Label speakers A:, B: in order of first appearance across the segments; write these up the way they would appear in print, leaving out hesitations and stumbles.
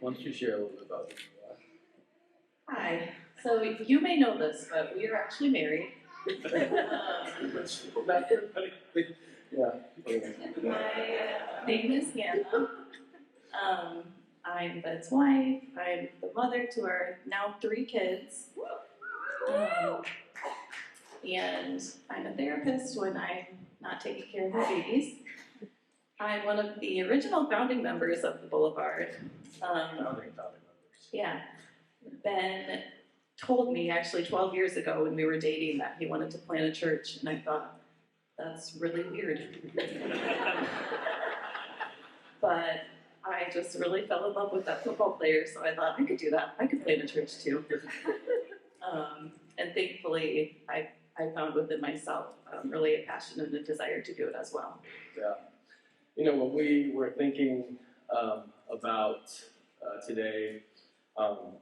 A: Why don't you share a little bit about who
B: Hi. So you may know this, but we are actually married.
A: Not everybody. Yeah.
B: My name is Hannah. I'm Bed's wife. I'm the mother to our now 3 kids. And I'm a therapist when I'm not taking care of my babies. I'm one of the original founding members of the Boulevard.
A: Founding members.
B: Yeah. Ben told me actually 12 years ago when we were dating that he wanted to plant a church, and I thought, that's really weird. But I just really fell in love with that football player, so I thought I could do that. I could plant a church too. And thankfully, I found within myself really a passion and a desire to do it as well.
A: Yeah. You know, when we were thinking about today,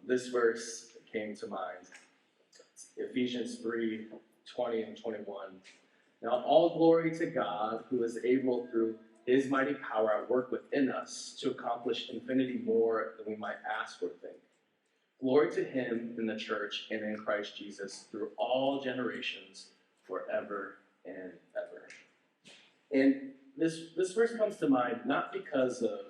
A: this verse came to mind. Ephesians 3:20 and 21. Now all glory to God, who is able through his mighty power at work within us to accomplish infinity more than we might ask or think. Glory to him in the church and in Christ Jesus through all generations, forever and ever. And this verse comes to mind not because of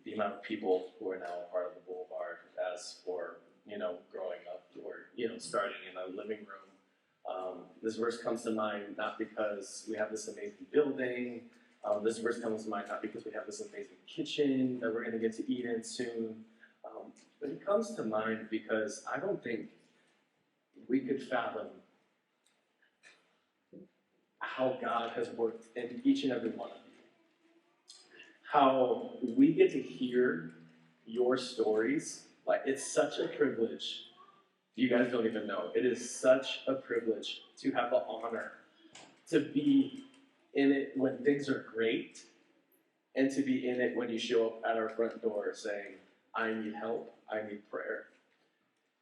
A: the amount of people who are now a part of the Boulevard, as for, growing up or, starting in a living room. This verse comes to mind not because we have this amazing building. This verse comes to mind not because we have this amazing kitchen that we're going to get to eat in soon. But it comes to mind because I don't think we could fathom how God has worked in each and every one of you. How we get to hear your stories. Like, it's such a privilege. You guys don't even know. It is such a privilege to have the honor to be in it when things are great, and to be in it when you show up at our front door saying, I need help, I need prayer.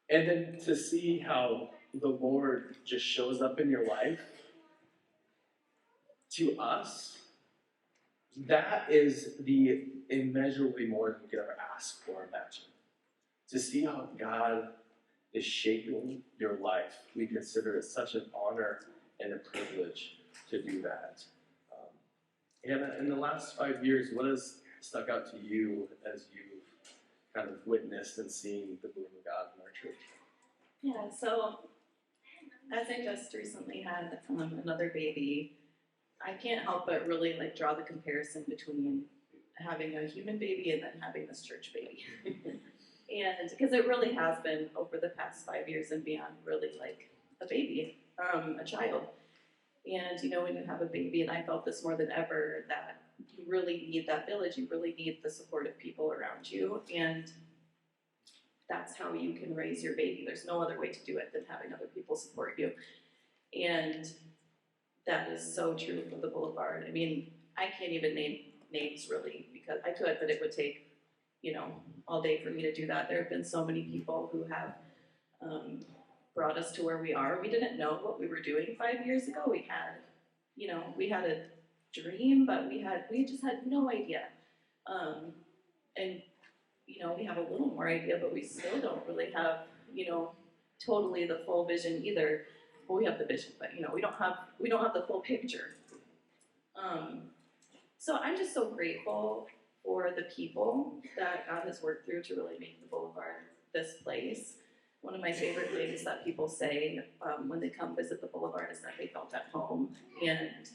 A: And then to see how the Lord just shows up in your life, to us, that is the immeasurably more than we could ever ask or imagine. To see how God is shaping your life, we consider it such an honor and a privilege to do that. And in the last 5 years, what has stuck out to you as you've kind of witnessed and seen the move of God in our church?
B: Yeah, so as I just recently had another baby, I can't help but really draw the comparison between having a human baby and then having this church baby. And because it really has been over the past 5 years and beyond, really like a baby, a child. And when you have a baby, and I felt this more than ever, that you really need that village, you really need the support of people around you, and that's how you can raise your baby. There's no other way to do it than having other people support you. And that is so true for the Boulevard. I mean, I can't even name names really, because I could, but it would take, all day for me to do that. There have been so many people who have brought us to where we are. We didn't know what we were doing 5 years ago. We had a dream, but we just had no idea. And we have a little more idea, but we still don't really have, totally the full vision either. Well, we have the vision, but we don't have the full picture. So I'm just so grateful for the people that God has worked through to really make the Boulevard this place. One of my favorite things that people say when they come visit the Boulevard is that they felt at home, and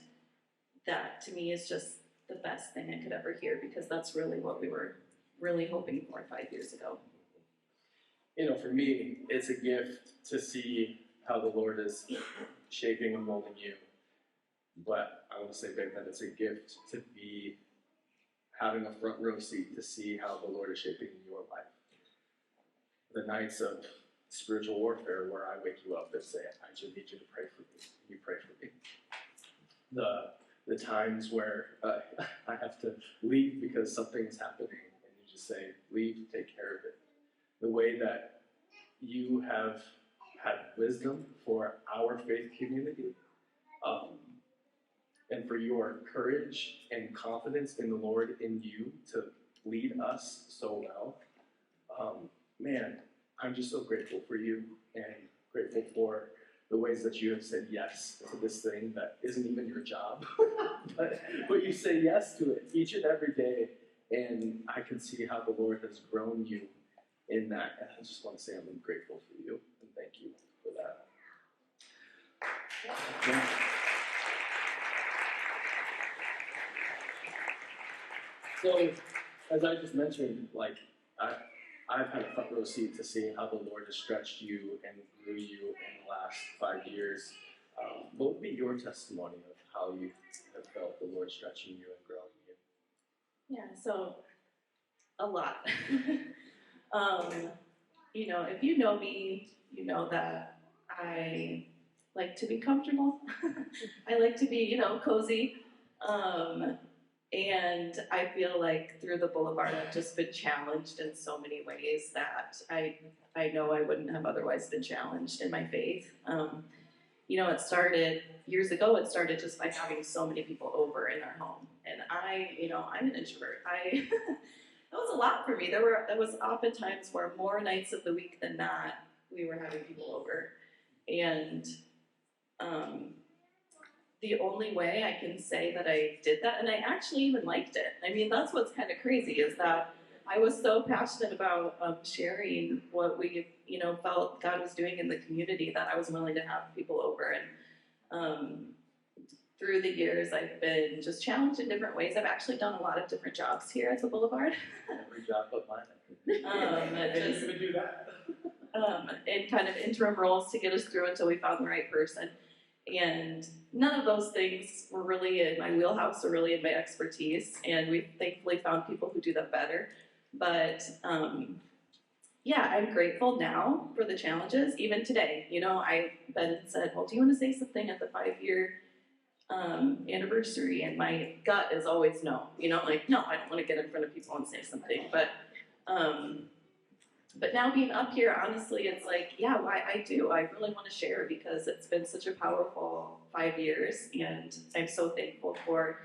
B: that to me is just the best thing I could ever hear, because that's really what we were really hoping for 5 years ago.
A: For me, it's a gift to see how the Lord is shaping and molding you. But I want to say, babe, that it's a gift to be having a front row seat to see how the Lord is shaping your life. The nights of spiritual warfare where I wake you up and say, I just need you to pray for me. You pray for me. The times where I have to leave because something's happening, and you just say, leave, take care of it. The way that you have had wisdom for our faith community, and for your courage and confidence in the Lord in you to lead us so well. Man, I'm just so grateful for you and grateful for the ways that you have said yes to this thing that isn't even your job, but you say yes to it each and every day, and I can see how the Lord has grown you in that, and I just want to say I'm grateful for you, and thank you for that. Yeah. So, as I just mentioned, like, I've had a front row seat to seeing how the Lord has stretched you and grew you in the last 5 years. What would be your testimony of how you have felt the Lord stretching you and growing you?
B: Yeah, so a lot. You know, if you know me, you know that I like to be comfortable. I like to be, you know, cozy. And I feel like through the Boulevard, I've just been challenged in so many ways that I know I wouldn't have otherwise been challenged in my faith. You know, it started years ago. It started just by having so many people over in our home, and I'm an introvert. That was a lot for me. There was often times where more nights of the week than not, we were having people over, and the only way I can say that I did that, and I actually even liked it. I mean, that's what's kind of crazy, is that I was so passionate about sharing what we, you know, felt God was doing in the community that I was willing to have people over. And through the years, I've been just challenged in different ways. I've actually done a lot of different jobs here at the Boulevard.
A: Every job but mine. I didn't even do that.
B: In kind of interim roles to get us through until we found the right person. And none of those things were really in my wheelhouse or really in my expertise, and we've thankfully found people who do them better. But yeah, I'm grateful now for the challenges. Even today, you know, Ben said, well, do you want to say something at the 5-year anniversary? And my gut is always no, you know, like, no, I don't want to get in front of people and say something. But now being up here, honestly, it's like, yeah, why I do. I really want to share because it's been such a powerful 5 years, and I'm so thankful for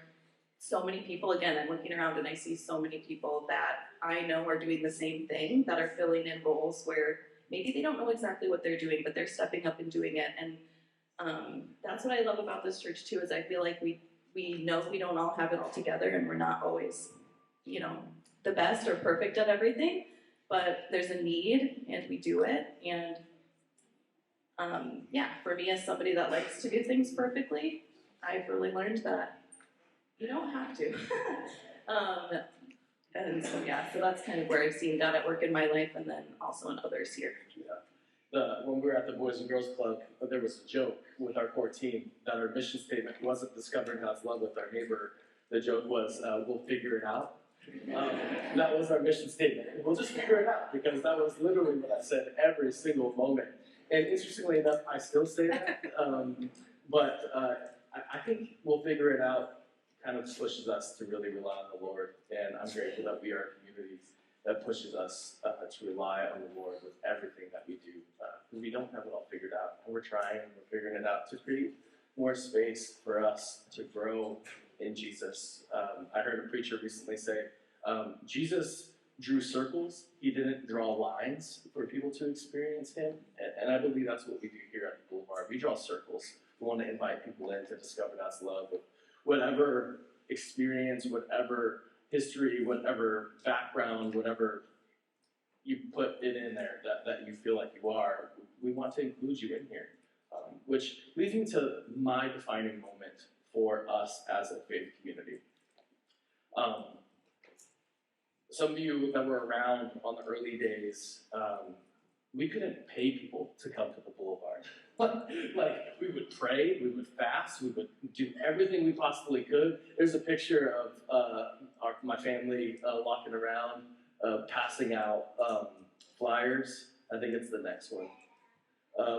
B: so many people. Again, I'm looking around and I see so many people that I know are doing the same thing, that are filling in roles where maybe they don't know exactly what they're doing, but they're stepping up and doing it. And that's what I love about this church too, is I feel like we know we don't all have it all together, and we're not always, you know, the best or perfect at everything. But there's a need, and we do it. And yeah, for me as somebody that likes to do things perfectly, I've really learned that you don't have to. And so yeah, so that's kind of where I've seen God at work in my life, and then also in others here.
A: Yeah. When we were at the Boys and Girls Club, there was a joke with our core team that our mission statement wasn't discovering God's love with our neighbor. The joke was, we'll figure it out. That was our mission statement. We'll just figure it out, because that was literally what I said every single moment. And interestingly enough, I still say that. But I think we'll figure it out kind of pushes us to really rely on the Lord. And I'm grateful that we are a community that pushes us to rely on the Lord with everything that we do. Because we don't have it all figured out. And we're trying, and we're figuring it out to create more space for us to grow in Jesus. I heard a preacher recently say, Jesus drew circles. He didn't draw lines for people to experience him. And I believe that's what we do here at the Boulevard. We draw circles. We want to invite people in to discover God's love with whatever experience, whatever history, whatever background, whatever you put it in there that you feel like you are. We want to include you in here. Which leads me to my defining moment for us as a faith community. Some of you that were around on the early days, we couldn't pay people to come to the Boulevard. Like, we would pray, we would fast, we would do everything we possibly could. There's a picture of my family walking around, passing out flyers. I think it's the next one.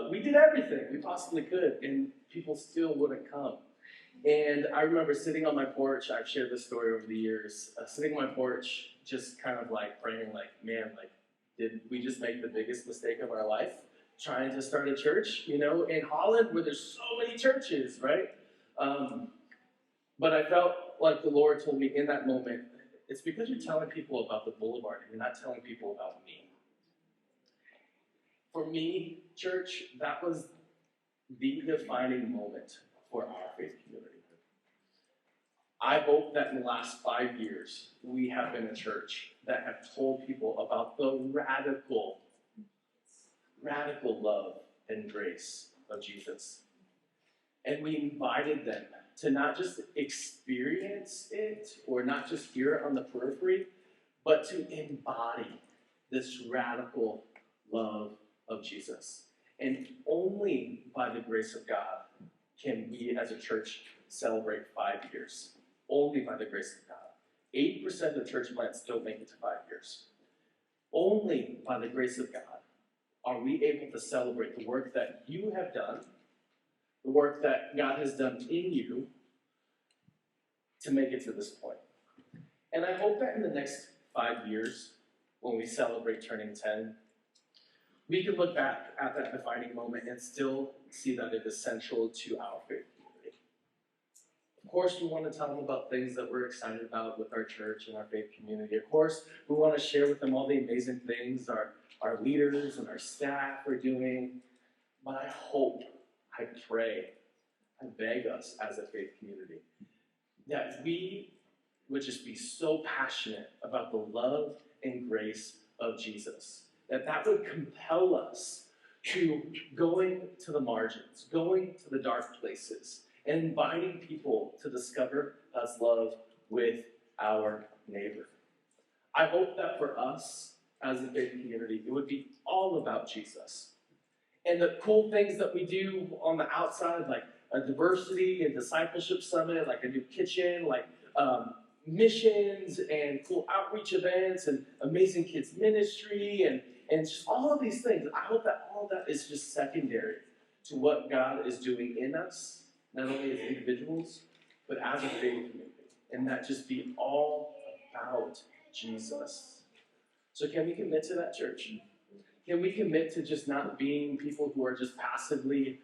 A: We did everything we possibly could, and people still wouldn't come. And I remember sitting on my porch. I've shared this story over the years. Sitting on my porch, just kind of like praying, like, man, like, did we just make the biggest mistake of our life trying to start a church? You know, in Holland, where there's so many churches, right? But I felt like the Lord told me in that moment, it's because you're telling people about the Boulevard and you're not telling people about me. For me, church, that was the defining moment for our faith community. I hope that in the last 5 years, we have been a church that have told people about the radical love and grace of Jesus. And we invited them to not just experience it or not just hear it on the periphery, but to embody this radical love of Jesus. And only by the grace of God can we as a church celebrate 5 years. Only by the grace of God. 80% of church plants don't make it to 5 years. Only by the grace of God are we able to celebrate the work that you have done, the work that God has done in you to make it to this point. And I hope that in the next 5 years, when we celebrate turning 10, we can look back at that defining moment and still see that it is central to our faith community. Of course, we want to tell them about things that we're excited about with our church and our faith community. Of course, we want to share with them all the amazing things our leaders and our staff are doing. But I hope, I pray, I beg us as a faith community that we would just be so passionate about the love and grace of Jesus, that would compel us to going to the margins, going to the dark places, and inviting people to discover God's love with our neighbor. I hope that for us as a faith community, it would be all about Jesus. And the cool things that we do on the outside, like a diversity and discipleship summit, like a new kitchen, like missions and cool outreach events and amazing kids ministry and just all of these things. I hope that all of that is just secondary to what God is doing in us, not only as individuals, but as a faith community. And that just be all about Jesus. So can we commit to that, church? Can we commit to just not being people who are just passively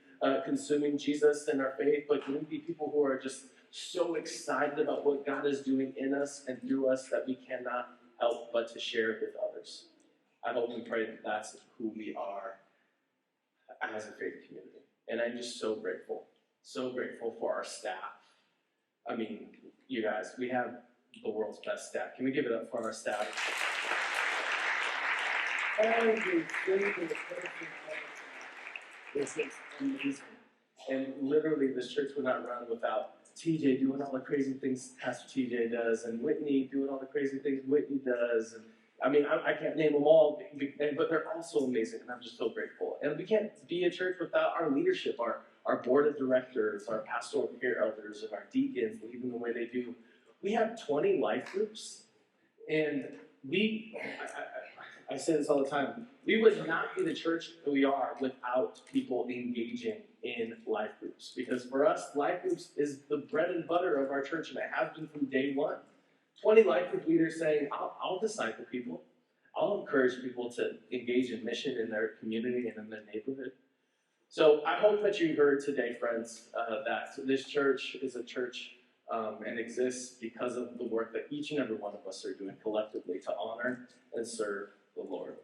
A: consuming Jesus and our faith, but can we be people who are just so excited about what God is doing in us and through us that we cannot help but to share it with others? I hope and pray that that's who we are as a faith community. And I'm just so grateful for our staff. I mean, you guys, we have the world's best staff. Can we give it up for our staff? Every single person is amazing. And literally, this church would not run without TJ doing all the crazy things Pastor TJ does, and Whitney doing all the crazy things Whitney does. And I mean, I can't name them all, but they're all so amazing, and I'm just so grateful. And we can't be a church without our leadership, our board of directors, our pastoral care elders, and our deacons leading the way they do. We have 20 life groups, and I say this all the time, we would not be the church that we are without people engaging in life groups. Because for us, life groups is the bread and butter of our church, and it has been from day one. 20 life group leaders saying, I'll disciple people. I'll encourage people to engage in mission in their community and in their neighborhood. So I hope that you heard today, friends, that this church is a church and exists because of the work that each and every one of us are doing collectively to honor and serve the Lord.